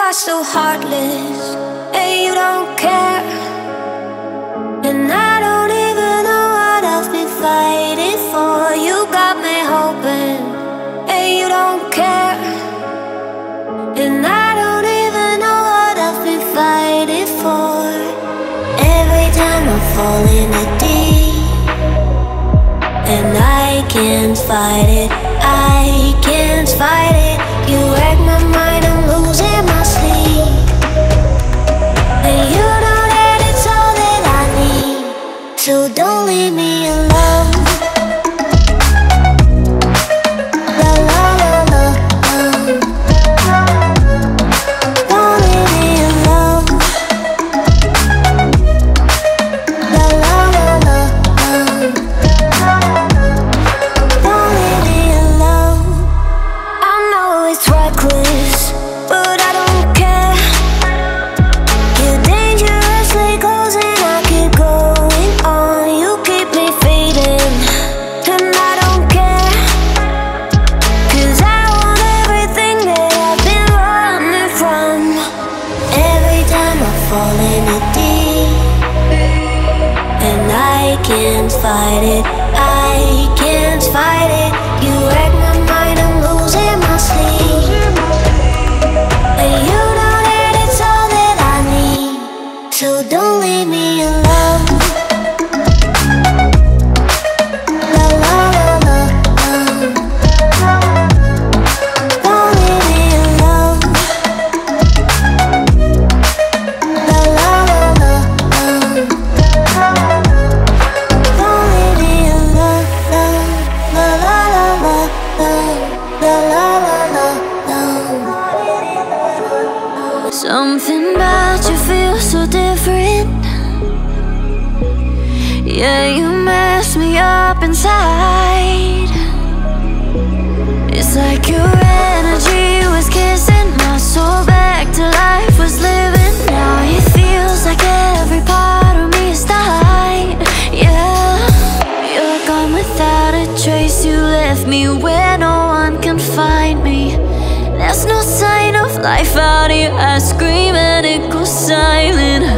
are so heartless, and you don't care. And I don't even know what I've been fighting for. You got me hoping, and you don't care. And I don't even know what I've been fighting for. Every time I fall in the deep, and I can't fight it, I can't fight it. You wreck my mind, I'm losing my sleep. And you know that it's all that I need, so don't leave me alone. La la la la, don't leave me alone. La la la la, don't leave me alone. I know it's reckless, but I don't care. You're dangerously close and I keep going on. You keep me fading, and I don't care. 'Cause I want everything that I've been running from. Every time I fall in the deep, and I can't fight it, I can't fight it. You wreck my mind, I'm losing my sleep. And you know that it's all that I need, so don't leave me alone. La la la la, don't leave me alone. La la la la, don't leave me alone. La la la la, la la la la. Something about you feels so different. Yeah, you mess me up inside. It's like your energy was kissing my soul back to life, was living. Now it feels like every part of me is died. Yeah, you're gone without a trace. You left me where no one can find me. There's no sign of life out here. I scream and it goes silent.